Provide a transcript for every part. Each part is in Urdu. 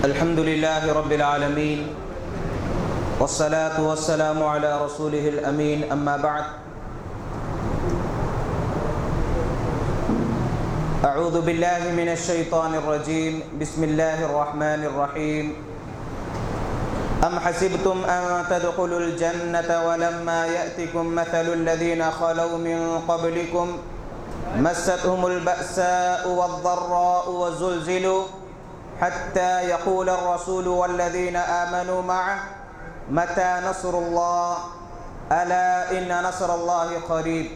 الحمد لله رب العالمين والصلاة والسلام على رسوله الأمين أما بعد أعوذ بالله من الشيطان الرجيم بسم الله الرحمن الرحيم أم حسبتم أن تدخلوا الجنة ولما يأتكم مثل الذين خلوا من قبلكم مستهم البأساء والضراء وزلزلوا حتى يقول الرسول والذين آمنوا معه متى نصر الله ألا إن نصر الله قريب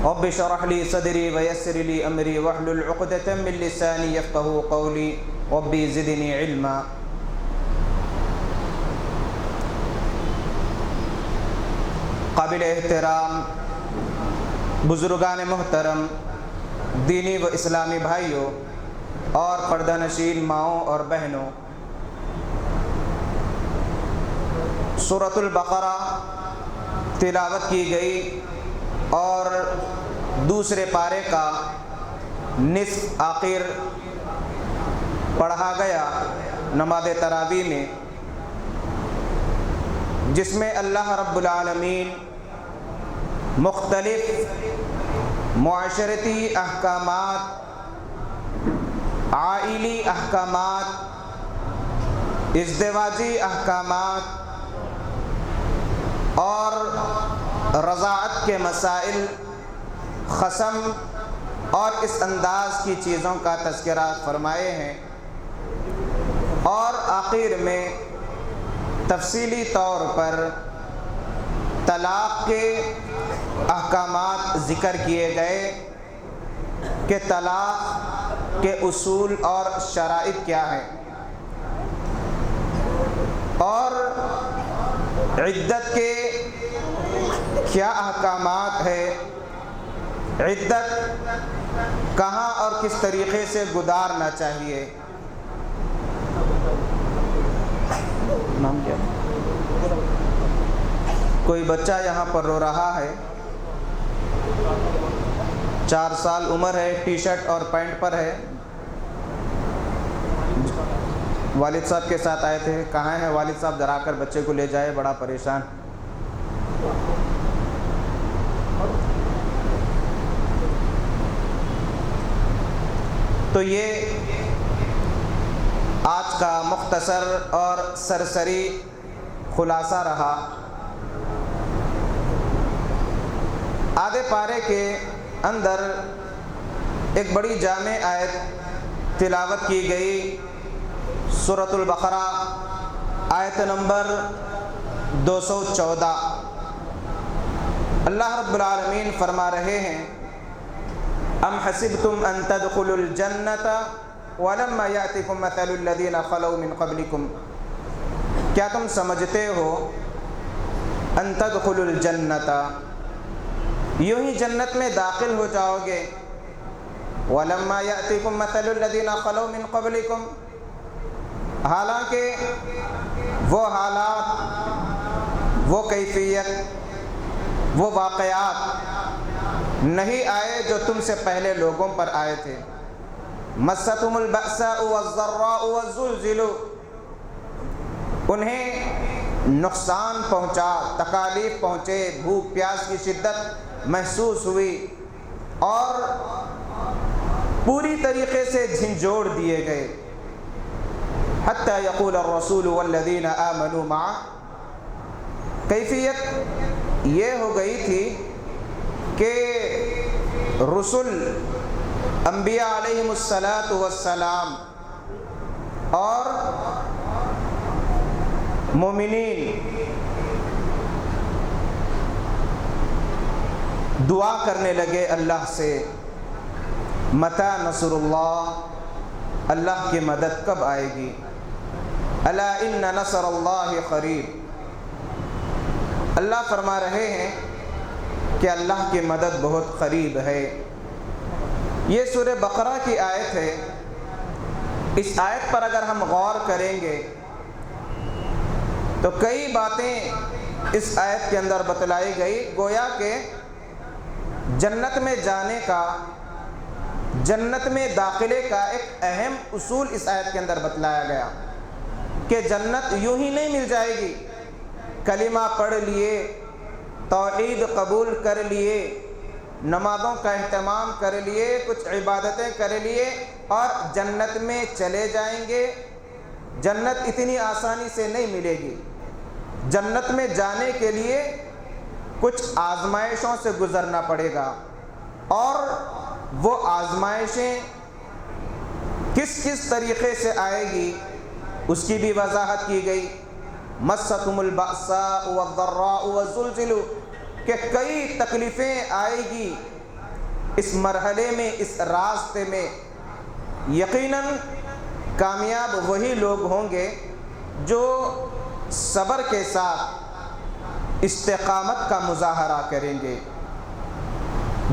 رب اشرح لي صدري ويسر لي أمري واحلل عقدة من لساني يفقهوا قولي ربي زدني علما۔ قابل احترام بزرگان محترم، دینی و اسلامی بھائیوں اور پردہ نشین ماؤں اور بہنوں، سورۃ البقرہ تلاوت کی گئی اور دوسرے پارے کا نصف آخر پڑھا گیا نماز تراویح میں، جس میں اللہ رب العالمین مختلف معاشرتی احکامات، عائلی احکامات، ازدواجی احکامات اور رضاعت کے مسائل، قسم اور اس انداز کی چیزوں کا تذکرہ فرمائے ہیں، اور آخر میں تفصیلی طور پر طلاق کے احکامات ذکر کیے گئے کہ طلاق کے اصول اور شرائط کیا ہیں، اور عدت کے کیا احکامات ہیں، عدت کہاں اور کس طریقے سے گزارنا چاہیے۔ نام کیا؟ کوئی بچہ یہاں پر رو رہا ہے، 4 سال عمر ہے، ٹی شرٹ اور پینٹ پر ہے، والد صاحب کے ساتھ آئے تھے۔ کہاں ہیں والد صاحب؟ ذرا کر بچے کو لے جائے، بڑا پریشان۔ تو یہ آج کا مختصر اور سرسری خلاصہ رہا۔ آدھے پارے کے اندر ایک بڑی جامع آیت تلاوت کی گئی، سورۃ البقرہ آیت نمبر 214۔ اللہ رب العالمین فرما رہے ہیں ام حسبتم ان تدخلوا الجنۃ ولما یأتکم مثل الذین خلوا من قبلکم، کیا تم سمجھتے ہو ان تدخلوا الجنۃ، یوں ہی جنت میں داخل ہو جاؤ گے، وَلَمَّا يَأْتِكُمْ مَثَلُ الَّذِينَ خَلَوْا مِنْ قَبْلِكُمْ، حالانکہ وہ حالات، وہ کیفیت، وہ واقعات نہیں آئے جو تم سے پہلے لوگوں پر آئے تھے۔ مَسَّتْهُمُ الْبَأْسَاءُ وَالضَّرَّاءُ وَالزُّلْزِلُوا، انہیں نقصان پہنچا، تکالیف پہنچے، بھوک پیاس کی شدت محسوس ہوئی اور پوری طریقے سے جھنجھوڑ دیے گئے۔ حتی یقول الرسول والذین آمنوا معہ، کیفیت یہ ہو گئی تھی کہ رسل، انبیاء علیہم السلام اور مومنین دعا کرنے لگے اللہ سے، متی نصر اللہ، اللہ کی مدد کب آئے گی، الا ان نصر اللہ قریب۔ اللہ فرما رہے ہیں کہ اللہ کی مدد بہت قریب ہے۔ یہ سورہ بقرہ کی آیت ہے۔ اس آیت پر اگر ہم غور کریں گے تو کئی باتیں اس آیت کے اندر بتلائی گئی، گویا کہ جنت میں جانے کا، جنت میں داخلے کا ایک اہم اصول اس آیت کے اندر بتلایا گیا کہ جنت یوں ہی نہیں مل جائے گی۔ کلمہ پڑھ لیے، توحید قبول کر لیے، نمازوں کا اہتمام کر لیے، کچھ عبادتیں کر لیے اور جنت میں چلے جائیں گے۔ جنت اتنی آسانی سے نہیں ملے گی۔ جنت میں جانے کے لیے کچھ آزمائشوں سے گزرنا پڑے گا، اور وہ آزمائشیں کس کس طریقے سے آئے گی اس کی بھی وضاحت کی گئی۔ مَسَّتْهُمُ الْبَأْسَاءُ وَالضَّرَّاءُ وَالزُّلْزِلُ کہ کئی تکلیفیں آئے گی اس مرحلے میں، اس راستے میں۔ یقیناً کامیاب وہی لوگ ہوں گے جو صبر کے ساتھ استقامت کا مظاہرہ کریں گے،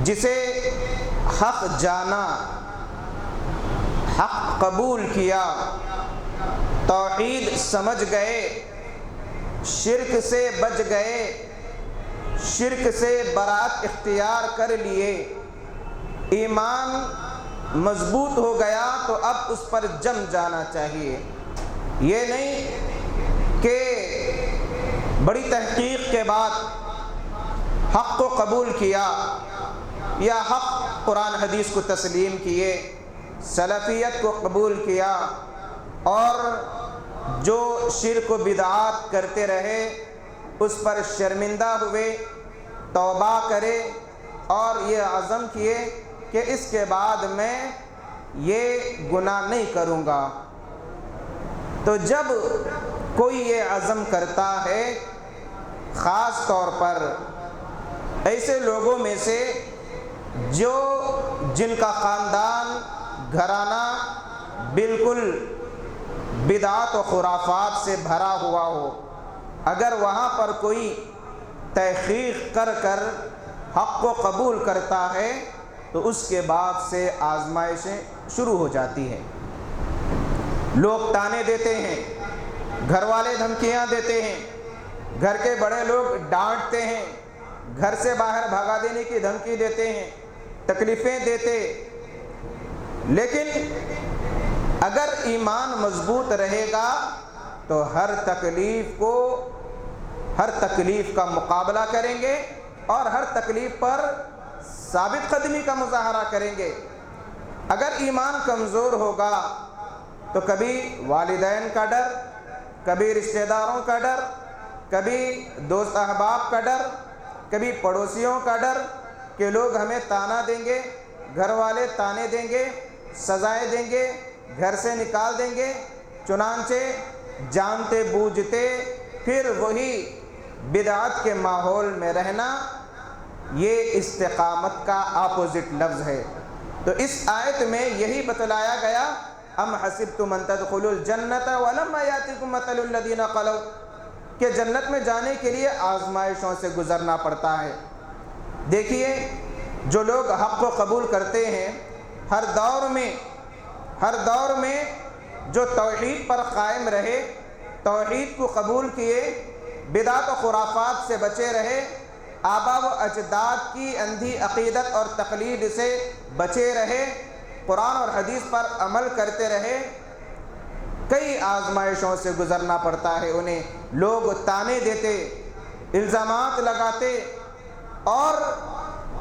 جسے حق جانا، حق قبول کیا، توحید سمجھ گئے، شرک سے بچ گئے، شرک سے برات اختیار کر لیے، ایمان مضبوط ہو گیا تو اب اس پر جم جانا چاہیے۔ یہ نہیں کہ بڑی تحقیق کے بعد حق کو قبول کیا یا حق قرآن حدیث کو تسلیم کیے، سلفیت کو قبول کیا، اور جو شرک و بدعات کرتے رہے اس پر شرمندہ ہوئے، توبہ کرے اور یہ عزم کیے کہ اس کے بعد میں یہ گناہ نہیں کروں گا۔ تو جب کوئی یہ عزم کرتا ہے، خاص طور پر ایسے لوگوں میں سے جن کا خاندان، گھرانہ بالکل بدعات و خرافات سے بھرا ہوا ہو، اگر وہاں پر کوئی تحقیق کر کر حق کو قبول کرتا ہے تو اس کے بعد سے آزمائشیں شروع ہو جاتی ہیں۔ لوگ تانے دیتے ہیں، گھر والے دھمکیاں دیتے ہیں، گھر کے بڑے لوگ ڈانٹتے ہیں، گھر سے باہر بھگا دینے کی دھمکی دیتے ہیں، تکلیفیں دیتے، لیکن اگر ایمان مضبوط رہے گا تو ہر تکلیف کا مقابلہ کریں گے اور ہر تکلیف پر ثابت قدمی کا مظاہرہ کریں گے۔ اگر ایمان کمزور ہوگا تو کبھی والدین کا ڈر، کبھی رشتہ داروں کا ڈر، کبھی دوست احباب کا ڈر، کبھی پڑوسیوں کا ڈر کہ لوگ ہمیں تانا دیں گے، گھر والے تانے دیں گے، سزائیں دیں گے، گھر سے نکال دیں گے، چنانچہ جانتے بوجھتے پھر وہی بدعت کے ماحول میں رہنا، یہ استقامت کا اپوزٹ لفظ ہے۔ تو اس آیت میں یہی بتلایا گیا، ام حسبتم ان تدخلوا الجنۃ ولما یاتکم مثل الذین خلوا، کہ جنت میں جانے کے لیے آزمائشوں سے گزرنا پڑتا ہے۔ دیکھیے، جو لوگ حق کو قبول کرتے ہیں، ہر دور میں جو توحید پر قائم رہے، توحید کو قبول کیے، بدعت و خرافات سے بچے رہے، آبا و اجداد کی اندھی عقیدت اور تقلید سے بچے رہے، قرآن اور حدیث پر عمل کرتے رہے، کئی آزمائشوں سے گزرنا پڑتا ہے انہیں۔ لوگ تانے دیتے، الزامات لگاتے، اور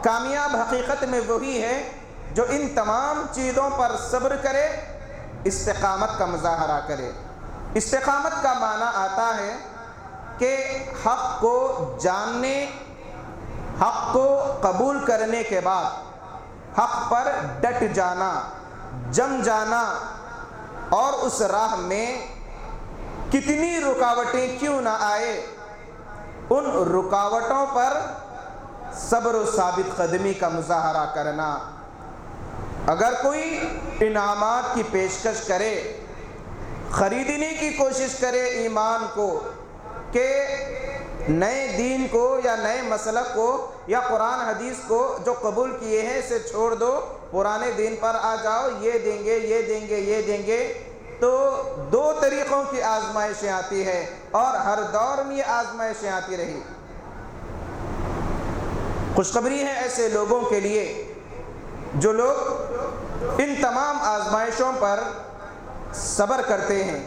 کامیاب حقیقت میں وہی ہے جو ان تمام چیزوں پر صبر کرے، استقامت کا مظاہرہ کرے۔ استقامت کا معنی آتا ہے کہ حق کو جاننے، حق کو قبول کرنے کے بعد حق پر ڈٹ جانا، جم جانا، اور اس راہ میں کتنی رکاوٹیں کیوں نہ آئے، ان رکاوٹوں پر صبر و ثابت قدمی کا مظاہرہ کرنا۔ اگر کوئی انعامات کی پیشکش کرے، خریدنے کی کوشش کرے ایمان کو، کہ نئے دین کو یا نئے مسلک کو یا قرآن حدیث کو جو قبول کیے ہیں اسے چھوڑ دو، پرانے دین پر آ جاؤ، یہ دیں گے، یہ دیں گے، یہ دیں گے، تو دو طریقوں کی آزمائشیں آتی ہے، اور ہر دور میں یہ آزمائشیں آتی رہی۔ خوشخبری ہے ایسے لوگوں کے لیے جو لوگ ان تمام آزمائشوں پر صبر کرتے ہیں،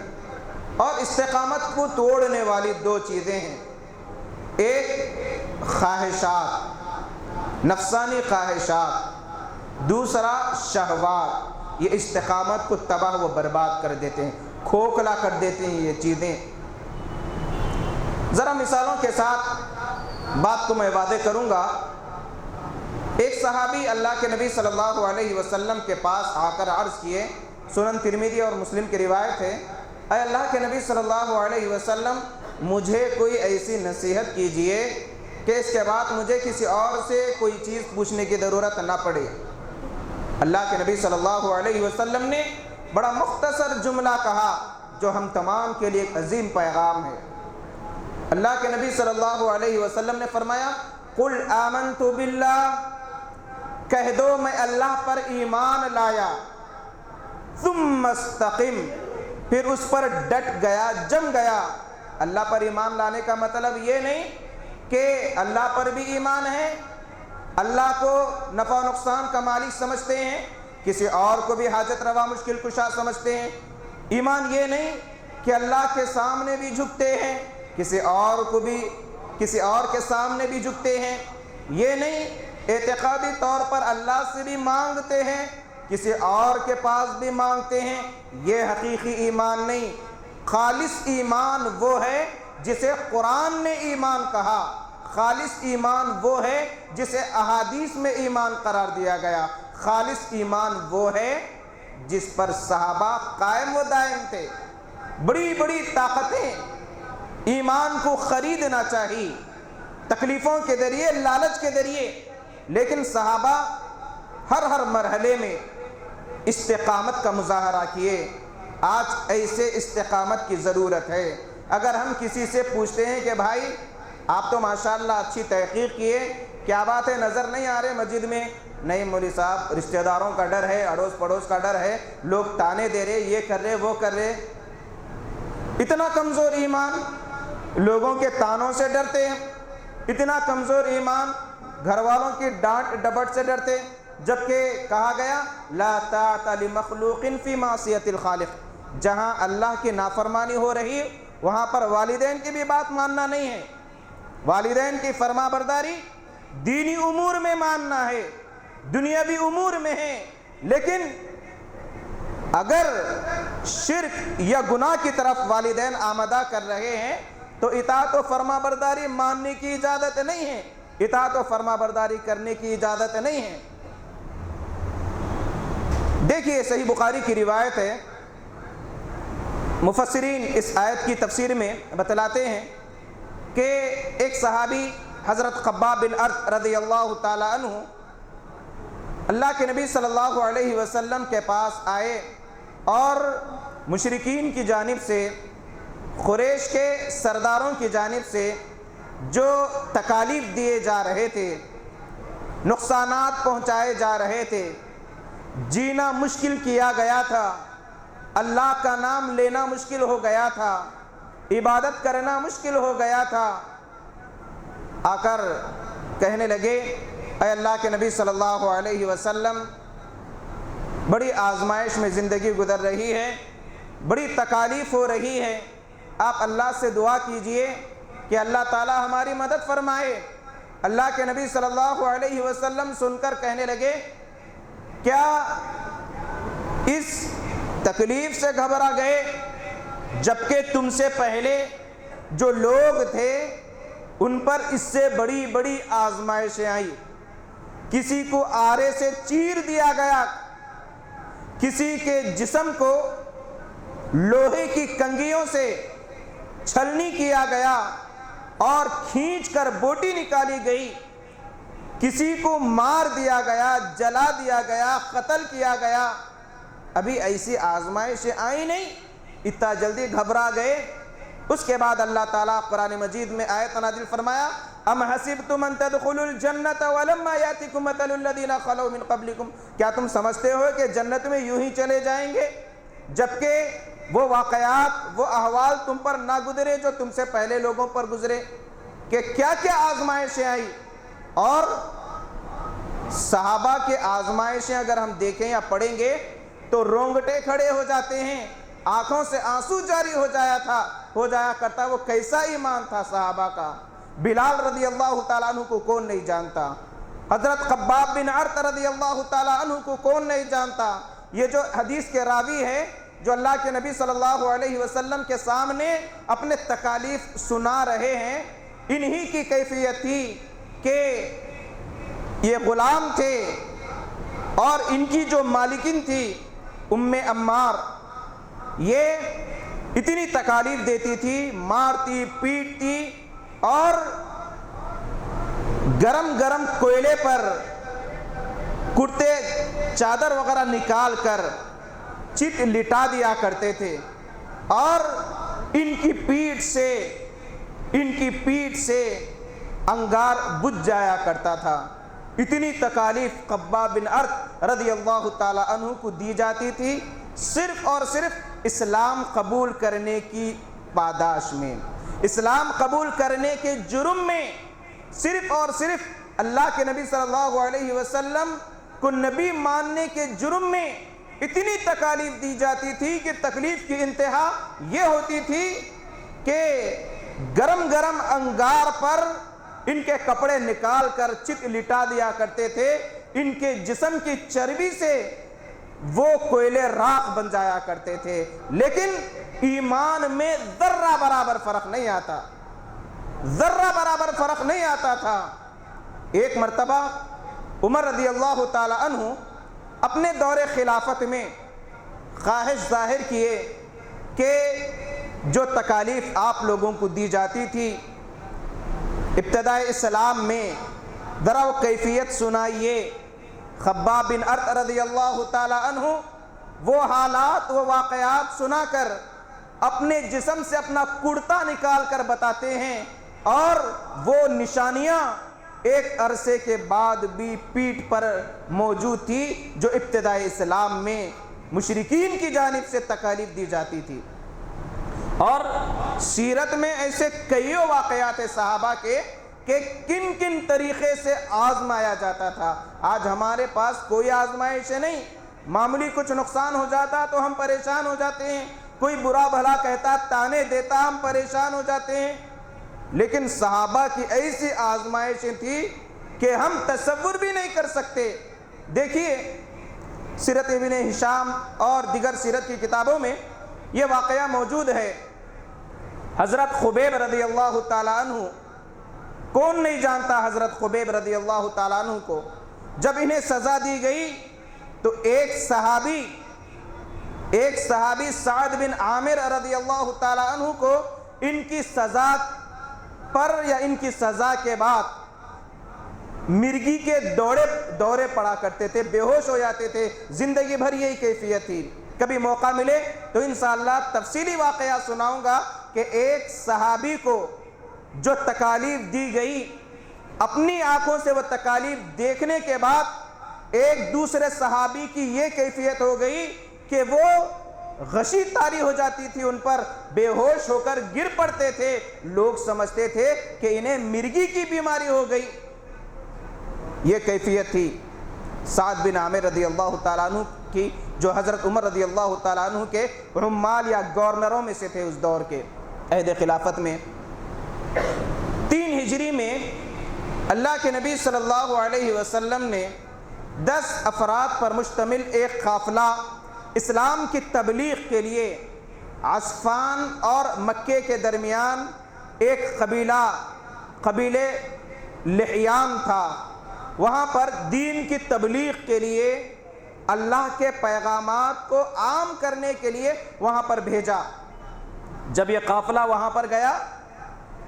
اور استقامت کو توڑنے والی دو چیزیں ہیں، ایک خواہشات، نفسانی خواہشات، دوسرا شہوات۔ یہ استقامت کو تباہ و برباد کر دیتے ہیں، کھوکھلا کر دیتے ہیں یہ چیزیں۔ ذرا مثالوں کے ساتھ بات کو میں واضح کروں گا۔ ایک صحابی اللہ کے نبی صلی اللہ علیہ وسلم کے پاس آ کر عرض کیے، سنن ترمذی اور مسلم کی روایت ہے، اے اللہ کے نبی صلی اللہ علیہ وسلم، مجھے کوئی ایسی نصیحت کیجئے کہ اس کے بعد مجھے کسی اور سے کوئی چیز پوچھنے کی ضرورت نہ پڑے۔ اللہ کے نبی صلی اللہ علیہ وسلم نے بڑا مختصر جملہ کہا جو ہم تمام کے لیے ایک عظیم پیغام ہے۔ اللہ کے نبی صلی اللہ علیہ وسلم نے فرمایا، قل آمنت باللہ، کہہ دو میں اللہ پر ایمان لایا، ثم استقم، پھر اس پر ڈٹ گیا، جم گیا۔ اللہ پر ایمان لانے کا مطلب یہ نہیں کہ اللہ پر بھی ایمان ہے، اللہ کو نفع و نقصان کا مالک سمجھتے ہیں، کسی اور کو بھی حاجت روا مشکل کشا سمجھتے ہیں۔ ایمان یہ نہیں کہ اللہ کے سامنے بھی جھکتے ہیں، کسی اور کے سامنے بھی جھکتے ہیں۔ یہ نہیں اعتقادی طور پر اللہ سے بھی مانگتے ہیں، کسی اور کے پاس بھی مانگتے ہیں، یہ حقیقی ایمان نہیں۔ خالص ایمان وہ ہے جسے قرآن نے ایمان کہا، خالص ایمان وہ ہے جسے احادیث میں ایمان قرار دیا گیا، خالص ایمان وہ ہے جس پر صحابہ قائم و دائم تھے۔ بڑی بڑی طاقتیں ایمان کو خریدنا چاہیے، تکلیفوں کے ذریعے، لالچ کے ذریعے، لیکن صحابہ ہر مرحلے میں استقامت کا مظاہرہ کیے۔ آج ایسے استقامت کی ضرورت ہے۔ اگر ہم کسی سے پوچھتے ہیں کہ بھائی آپ تو ماشاءاللہ اچھی تحقیق کیے، کیا بات ہے نظر نہیں آ رہے مسجد میں؟ نہیں مولوی صاحب، رشتہ داروں کا ڈر ہے، اڑوس پڑوس کا ڈر ہے، لوگ تانے دے رہے، یہ کر رہے وہ کر رہے۔ اتنا کمزور ایمان، لوگوں کے تانوں سے ڈرتے ہیں، اتنا کمزور ایمان، گھر والوں کی ڈانٹ ڈپٹ سے ڈرتے، جبکہ کہا گیا لا طاعۃ لمخلوق فی معصیۃ الخالق، جہاں اللہ کی نافرمانی ہو رہی وہاں پر والدین کی بھی بات ماننا نہیں ہے۔ والدین کی فرما برداری دینی امور میں ماننا ہے، دنیاوی امور میں ہے، لیکن اگر شرک یا گناہ کی طرف والدین آمدہ کر رہے ہیں تو اطاعت و فرما برداری ماننے کی اجازت نہیں ہے، اطاعت و فرما برداری کرنے کی اجازت نہیں ہے۔ دیکھیے صحیح بخاری کی روایت ہے، مفسرین اس آیت کی تفسیر میں بتلاتے ہیں کہ ایک صحابی حضرت خباب بن ارت رضی اللہ تعالی عنہ اللہ کے نبی صلی اللہ علیہ وسلم کے پاس آئے اور مشرکین کی جانب سے، قریش کے سرداروں کی جانب سے جو تکالیف دیے جا رہے تھے، نقصانات پہنچائے جا رہے تھے، جینا مشکل کیا گیا تھا، اللہ کا نام لینا مشکل ہو گیا تھا، عبادت کرنا مشکل ہو گیا تھا، آ کر کہنے لگے اے اللہ کے نبی صلی اللہ علیہ وسلم، بڑی آزمائش میں زندگی گزر رہی ہے، بڑی تکالیف ہو رہی ہے، آپ اللہ سے دعا کیجئے کہ اللہ تعالی ہماری مدد فرمائے۔ اللہ کے نبی صلی اللہ علیہ وسلم سن کر کہنے لگے، کیا اس تکلیف سے گھبرا گئے جبکہ تم سے پہلے جو لوگ تھے ان پر اس سے بڑی بڑی آزمائشیں آئیں، کسی کو آرے سے چیر دیا گیا، کسی کے جسم کو لوہے کی کنگھیوں سے چھلنی کیا گیا اور کھینچ کر بوٹی نکالی گئی، کسی کو مار دیا گیا، جلا دیا گیا، قتل کیا گیا۔ ابھی ایسی آزمائشیں آئی نہیں، اتنا جلدی گھبرا گئے۔ اس کے بعد اللہ تعالیٰ قرآن مجید میں آیت نازل فرمایا، ام حسبتم ان تدخلوا الجنۃ ولما یاتکم مثل الذین خلوا من قبلکم، کیا تم سمجھتے ہو کہ جنت میں یوں ہی چلے جائیں گے جبکہ وہ واقعات، وہ احوال تم پر نہ گزرے جو تم سے پہلے لوگوں پر گزرے؟ کہ کیا کیا آزمائشیں آئی، اور صحابہ کے آزمائشیں اگر ہم دیکھیں یا پڑھیں گے تو رونگٹے کھڑے ہو جاتے ہیں، آنکھوں سے آنسو جاری ہو جایا کرتا۔ وہ کیسا ایمان تھا صحابہ کا۔ بلال رضی اللہ تعالیٰ عنہ کو کون نہیں جانتا، حضرت خباب بن عرط رضی اللہ تعالیٰ عنہ کو کون نہیں جانتا۔ یہ جو حدیث کے راوی ہیں، جو اللہ کے نبی صلی اللہ علیہ وسلم کے سامنے اپنے تکالیف سنا رہے ہیں، انہی کی کیفیت تھی کہ یہ غلام تھے اور ان کی جو مالکن تھی ام عمار، یہ اتنی تکالیف دیتی تھی، مارتی پیٹتی اور گرم گرم کوئلے پر کرتے چادر وغیرہ نکال کر چت لٹا دیا کرتے تھے، اور ان کی پیٹھ سے انگار بجھ جایا کرتا تھا۔ اتنی تکالیف خباب بن عرط رضی اللہ تعالی عنہ کو دی جاتی تھی، صرف اور صرف اسلام قبول کرنے کی پاداش میں، اسلام قبول کرنے کے جرم میں، صرف اور صرف اللہ کے نبی صلی اللہ علیہ وسلم کو نبی ماننے کے جرم میں اتنی تکالیف دی جاتی تھی کہ تکلیف کی انتہا یہ ہوتی تھی کہ گرم گرم انگار پر ان کے کپڑے نکال کر چت لٹا دیا کرتے تھے، ان کے جسم کی چربی سے وہ کوئلے راکھ بن جایا کرتے تھے، لیکن ایمان میں ذرہ برابر فرق نہیں آتا، ذرہ برابر فرق نہیں آتا تھا۔ ایک مرتبہ عمر رضی اللہ تعالی عنہ اپنے دور خلافت میں خواہش ظاہر کیے کہ جو تکالیف آپ لوگوں کو دی جاتی تھی ابتدائے اسلام میں، ذرا وہ کیفیت سنائیے۔ خباب بن عرط رضی اللہ تعالی عنہ وہ حالات، وہ واقعات سنا کر اپنے جسم سے اپنا کرتا نکال کر بتاتے ہیں، اور وہ نشانیاں ایک عرصے کے بعد بھی پیٹھ پر موجود تھی جو ابتدائی اسلام میں مشرکین کی جانب سے تکالیف دی جاتی تھی۔ اور سیرت میں ایسے کئیوں واقعات صحابہ کے کہ کن کن طریقے سے آزمایا جاتا تھا۔ آج ہمارے پاس کوئی آزمائش نہیں، معمولی کچھ نقصان ہو جاتا تو ہم پریشان ہو جاتے ہیں، کوئی برا بھلا کہتا تانے دیتا ہم پریشان ہو جاتے ہیں، لیکن صحابہ کی ایسی آزمائشیں تھی کہ ہم تصور بھی نہیں کر سکتے۔ دیکھیے سیرت ابن ہشام اور دیگر سیرت کی کتابوں میں یہ واقعہ موجود ہے۔ حضرت خبیب رضی اللہ تعالیٰ عنہ، کون نہیں جانتا حضرت خبیب رضی اللہ تعالیٰ عنہ کو۔ جب انہیں سزا دی گئی تو ایک صحابی سعد بن عامر رضی اللہ تعالیٰ عنہ کو ان کی سزا پر یا ان کی سزا کے بعد مرگی کے دورے پڑا کرتے تھے، بے ہوش ہو جاتے تھے، زندگی بھر یہی کیفیت تھی۔ کبھی موقع ملے تو انشاءاللہ تفصیلی واقعہ سناؤں گا کہ ایک صحابی کو جو تکالیف دی گئی، اپنی آنکھوں سے وہ تکالیف دیکھنے کے بعد ایک دوسرے صحابی کی یہ کیفیت ہو گئی کہ وہ غشی طاری ہو جاتی تھی، ان پر بے ہوش ہو کر گر پڑتے تھے، لوگ سمجھتے تھے کہ انہیں مرگی کی بیماری ہو گئی۔ یہ کیفیت تھی سعد بن عامر رضی اللہ تعالیٰ عنہ کی، جو حضرت عمر رضی اللہ تعالیٰ عنہ کے عمال یا گورنروں میں سے تھے اس دور کے عہد خلافت میں۔ 3 ہجری میں اللہ کے نبی صلی اللہ علیہ وسلم نے 10 افراد پر مشتمل ایک قافلہ اسلام کی تبلیغ کے لیے عصفان اور مکے کے درمیان ایک قبیلے لحیان تھا، وہاں پر دین کی تبلیغ کے لیے، اللہ کے پیغامات کو عام کرنے کے لیے وہاں پر بھیجا۔ جب یہ قافلہ وہاں پر گیا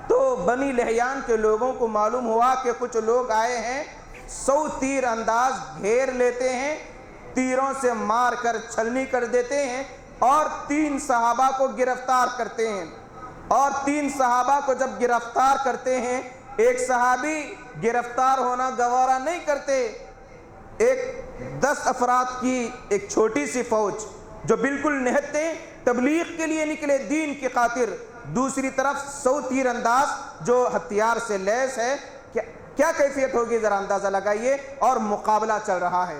تو بنی لحیان کے لوگوں کو معلوم ہوا کہ کچھ لوگ آئے ہیں، 100 تیر انداز گھیر لیتے ہیں، تیروں سے مار کر چھلنی کر دیتے ہیں اور 3 صحابہ کو گرفتار کرتے ہیں۔ اور 3 صحابہ کو جب گرفتار کرتے ہیں، ایک صحابی گرفتار ہونا گوارا نہیں کرتے، ایک 10 افراد کی ایک چھوٹی سی فوج جو بالکل نہتے تبلیغ کے لیے نکلے دین کی خاطر، دوسری طرف 100 تیر انداز جو ہتھیار سے لیس ہے، کیا کیفیت ہوگی ذرا اندازہ لگائیے. اور مقابلہ چل رہا ہے,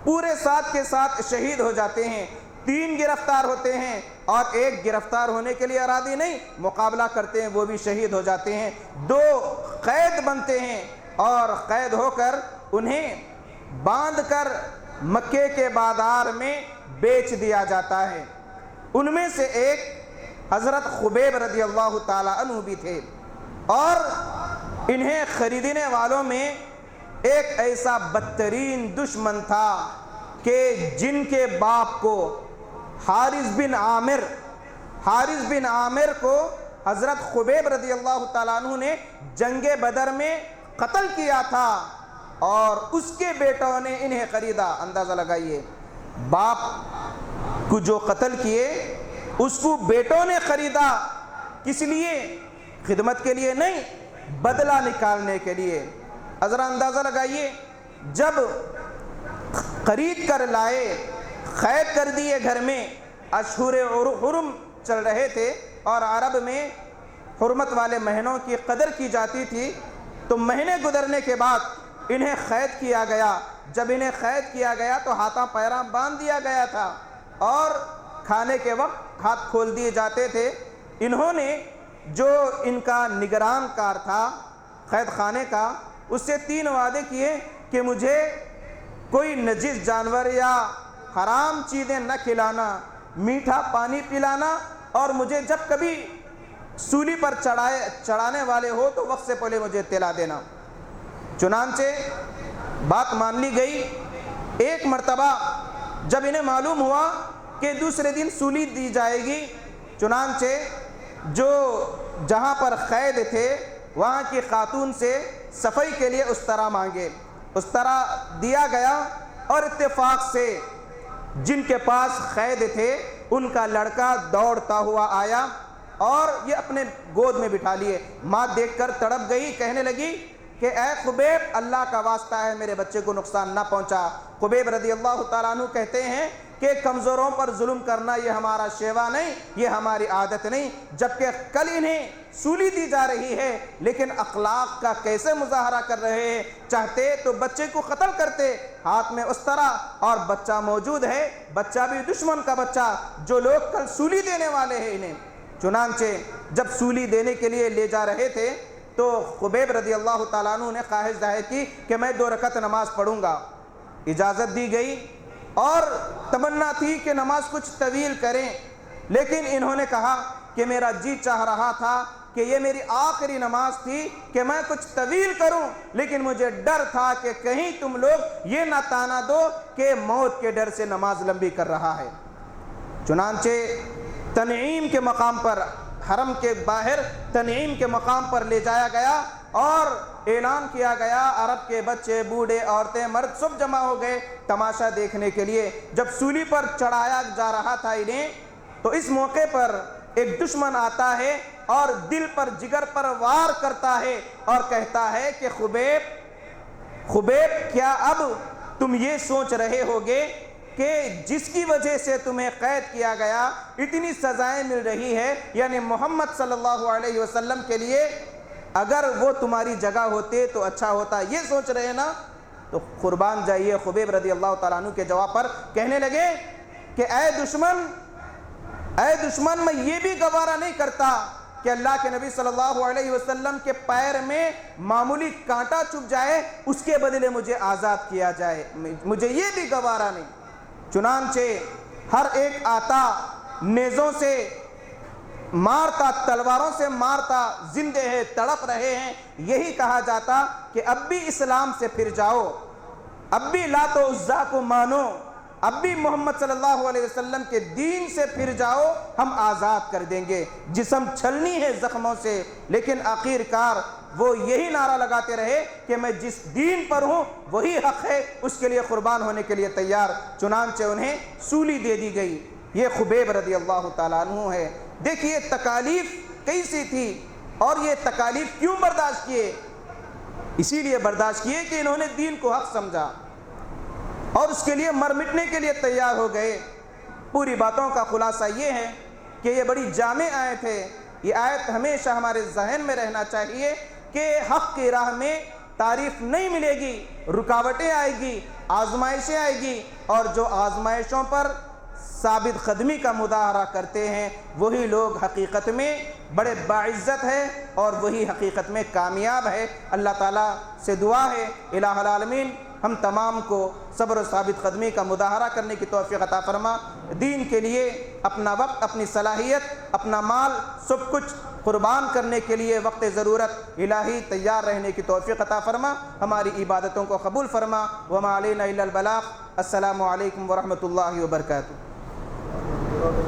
پورے ساتھ کے ساتھ شہید ہو جاتے ہیں, 3 گرفتار ہوتے ہیں اور 1 گرفتار ہونے کے لیے راضی نہیں, مقابلہ کرتے ہیں, وہ بھی شہید ہو جاتے ہیں. 2 قید بنتے ہیں اور قید ہو کر انہیں باندھ کر مکے کے بازار میں بیچ دیا جاتا ہے. ان میں سے ایک حضرت خبیب رضی اللہ تعالی عنہ بھی تھے, اور انہیں خریدنے والوں میں ایک ایسا بدترین دشمن تھا کہ جن کے باپ کو حارث بن عامر کو حضرت خبیب رضی اللہ تعالیٰ عنہ نے جنگ بدر میں قتل کیا تھا, اور اس کے بیٹوں نے انہیں خریدا. اندازہ لگائیے, باپ کو جو قتل کیے اس کو بیٹوں نے خریدا. کس لیے؟ خدمت کے لیے نہیں, بدلہ نکالنے کے لیے. ذرا اندازہ لگائیے, جب خرید کر لائے, قید کر دیے گھر میں, اشہر حرم چل رہے تھے اور عرب میں حرمت والے مہینوں کی قدر کی جاتی تھی, تو مہینے گزرنے کے بعد انہیں قید کیا گیا. جب انہیں قید کیا گیا تو ہاتھاں پیراں باندھ دیا گیا تھا اور کھانے کے وقت ہاتھ کھول دیے جاتے تھے. انہوں نے جو ان کا نگران کار تھا قید خانے کا, اس سے 3 وعدے کیے کہ مجھے کوئی نجس جانور یا حرام چیزیں نہ کھلانا, میٹھا پانی پلانا, اور مجھے جب کبھی سولی پر چڑھانے والے ہو تو وقت سے پہلے مجھے اطلاع دینا. چنانچہ بات مان لی گئی. ایک مرتبہ جب انہیں معلوم ہوا کہ دوسرے دن سولی دی جائے گی, چنانچہ جو جہاں پر قید تھے وہاں کی خاتون سے صفائی کے لیے استرا مانگے. استرا دیا گیا, اور اتفاق سے جن کے پاس قید تھے ان کا لڑکا دوڑتا ہوا آیا اور یہ اپنے گود میں بٹھا لیے. ماں دیکھ کر تڑپ گئی, کہنے لگی کہ اے خبیب, اللہ کا واسطہ ہے میرے بچے کو نقصان نہ پہنچا. خبیب رضی اللہ تعالیٰ عنہ کہتے ہیں کہ کمزوروں پر ظلم کرنا یہ ہمارا شیوا نہیں, یہ ہماری عادت نہیں. جبکہ کل انہیں سولی دی جا رہی ہے لیکن اخلاق کا کیسے مظاہرہ کر رہے ہیں. چاہتے تو بچے کو قتل کرتے, ہاتھ میں استرا اور بچہ موجود ہے, بچہ بھی دشمن کا بچہ, جو لوگ کل سولی دینے والے ہیں انہیں. چنانچہ جب سولی دینے کے لیے لے جا رہے تھے تو خبیب رضی اللہ تعالیٰ عنہ نے خواہش ظاہر کی کہ میں 2 رکعت نماز پڑھوں گا. اجازت دی گئی اور تمنا تھی کہ نماز کچھ طویل کریں, لیکن انہوں نے کہا کہ میرا جی چاہ رہا تھا کہ یہ میری آخری نماز تھی کہ میں کچھ طویل کروں, لیکن مجھے ڈر تھا کہ کہیں تم لوگ یہ نہ تانا دو کہ موت کے ڈر سے نماز لمبی کر رہا ہے. چنانچہ تنعیم کے مقام پر, حرم کے باہر تنعیم کے مقام پر لے جایا گیا اور اعلان کیا گیا. عرب کے بچے, بوڑھے, عورتیں, مرد سب جمع ہو گئے تماشا دیکھنے کے لیے. جب سولی پر چڑھایا جا رہا تھا انہیں, تو اس موقع پر ایک دشمن آتا ہے اور دل پر, جگر پر وار کرتا ہے اور کہتا ہے کہ خبیب کیا اب تم یہ سوچ رہے ہوگے کہ جس کی وجہ سے تمہیں قید کیا گیا اتنی سزائیں مل رہی ہے, یعنی محمد صلی اللہ علیہ وسلم کے لیے اگر وہ تمہاری جگہ ہوتے تو اچھا ہوتا, یہ سوچ رہے نا؟ تو قربان جائیے, خبیب رضی اللہ تعالیٰ عنہ کے جواب پر کہنے لگے کہ اے دشمن, میں یہ بھی گوارا نہیں کرتا کہ اللہ کے نبی صلی اللہ علیہ وسلم کے پیر میں معمولی کانٹا چبھ جائے, اس کے بدلے مجھے آزاد کیا جائے, مجھے یہ بھی گوارا نہیں. چنانچہ ہر ایک آتا, نیزوں سے مارتا, تلواروں سے مارتا, زندے ہیں, تڑپ رہے ہیں. یہی کہا جاتا کہ اب بھی اسلام سے پھر جاؤ, اب بھی لات و عزا کو مانو, اب بھی محمد صلی اللہ علیہ وسلم کے دین سے پھر جاؤ, ہم آزاد کر دیں گے. جسم چھلنی ہے زخموں سے, لیکن آخرکار وہ یہی نعرہ لگاتے رہے کہ میں جس دین پر ہوں وہی حق ہے, اس کے لیے قربان ہونے کے لیے تیار. چنانچہ انہیں سولی دے دی گئی. یہ خبیب رضی اللہ تعالیٰ عنہ ہے. دیکھیے تکالیف کیسی تھی, اور یہ تکالیف کیوں برداشت کیے؟ اسی لیے برداشت کیے کہ انہوں نے دین کو حق سمجھا اور اس کے لیے مر مٹنے کے لیے تیار ہو گئے. پوری باتوں کا خلاصہ یہ ہے کہ یہ بڑی جامع آیت ہے. یہ آیت ہمیشہ ہمارے ذہن میں رہنا چاہیے کہ حق کی راہ میں تعریف نہیں ملے گی، رکاوٹیں آئے گی، آزمائشیں آئے گی، اور جو آزمائشوں پر ثابت قدمی کا مظاہرہ کرتے ہیں وہی لوگ حقیقت میں بڑے باعزت ہے اور وہی حقیقت میں کامیاب ہے۔ اللہ تعالیٰ سے دعا ہے الہ العالمین ہم تمام کو صبر و ثابت قدمی کا مظاہرہ کرنے کی توفیق عطا فرما، دین کے لیے اپنا وقت، اپنی صلاحیت، اپنا مال سب کچھ قربان کرنے کے لیے وقت ضرورت الہی تیار رہنے کی توفیق عطا فرما، ہماری عبادتوں کو قبول فرما۔ وما علینا الا البلاغ۔ السلام علیکم ورحمۃ اللہ وبرکاتہ۔